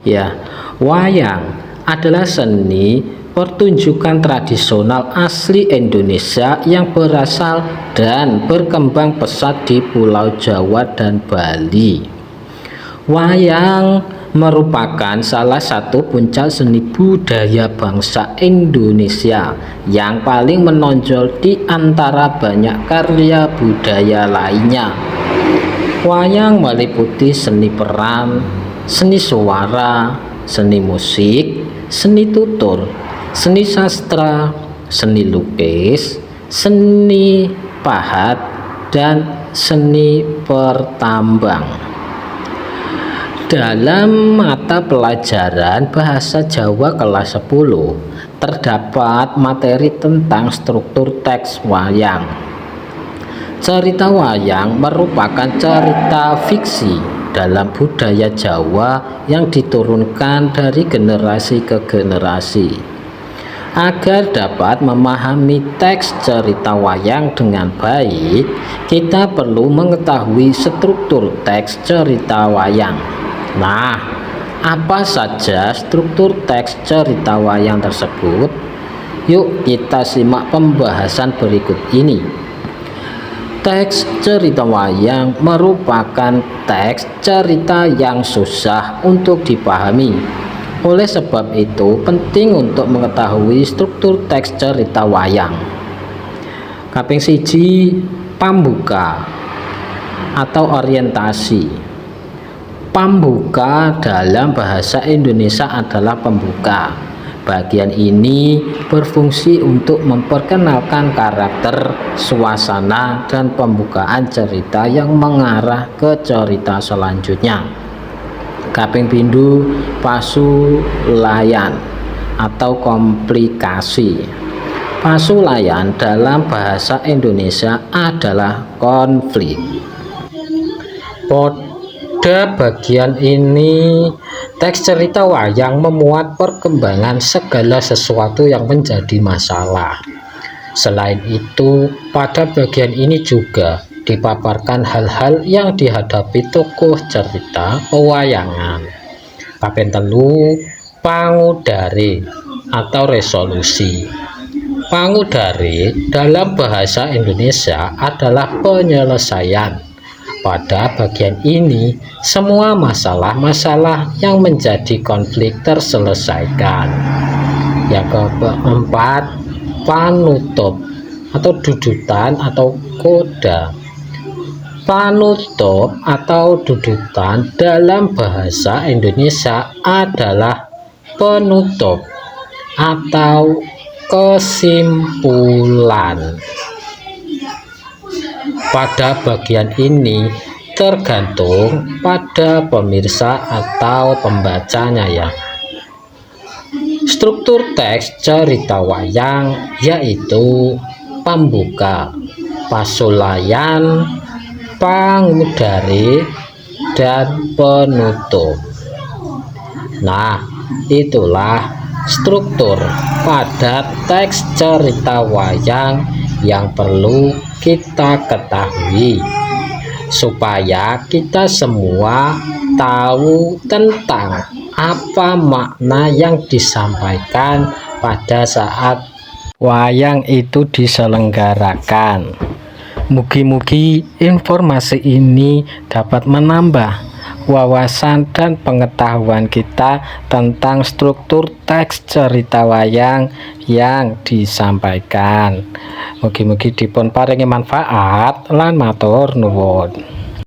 Ya, wayang adalah seni pertunjukan tradisional asli Indonesia yang berasal dan berkembang pesat di Pulau Jawa dan Bali. Wayang merupakan salah satu puncak seni budaya bangsa Indonesia yang paling menonjol di antara banyak karya budaya lainnya. Wayang meliputi seni peran, seni suara, seni musik, seni tutur, seni sastra, seni lukis, seni pahat, dan seni pertambang. Dalam mata pelajaran Bahasa Jawa kelas 10 terdapat materi tentang struktur teks wayang. Cerita wayang merupakan cerita fiksi dalam budaya Jawa yang diturunkan dari generasi ke generasi. Agar dapat memahami teks cerita wayang dengan baik, kita perlu mengetahui struktur teks cerita wayang. Nah, apa saja struktur teks cerita wayang tersebut? Yuk kita simak pembahasan berikut ini. Teks cerita wayang merupakan teks cerita yang susah untuk dipahami. Oleh sebab itu, penting untuk mengetahui struktur teks cerita wayang. Kaping 1, pambuka atau orientasi. Pambuka dalam bahasa Indonesia adalah pembuka. Bagian ini berfungsi untuk memperkenalkan karakter, suasana, dan pembukaan cerita yang mengarah ke cerita selanjutnya. Kaping pindu, pasulayan atau komplikasi. Pasulayan dalam bahasa Indonesia adalah konflik. Pada bagian ini, teks cerita wayang memuat perkembangan segala sesuatu yang menjadi masalah. Selain itu, pada bagian ini juga dipaparkan hal-hal yang dihadapi tokoh cerita pewayangan. Kaping 3, pangudare atau resolusi. Pangudare dalam bahasa Indonesia adalah penyelesaian. Pada bagian ini, semua masalah-masalah yang menjadi konflik terselesaikan. Yang keempat, panutup atau dudutan atau koda. Panutup atau dudutan dalam bahasa Indonesia adalah penutup atau kesimpulan. Pada bagian ini tergantung pada pemirsa atau pembacanya ya. Struktur teks cerita wayang yaitu pambuka, pasulayan, pangudare, dan penutup. Nah, itulah struktur pada teks cerita wayang yang perlu kita ketahui supaya kita semua tahu tentang apa makna yang disampaikan pada saat wayang itu diselenggarakan. Mugi-mugi informasi ini dapat menambah wawasan dan pengetahuan kita tentang struktur teks cerita wayang yang disampaikan. Mugi-mugi dipun paringi manfaat lan matur nuwun.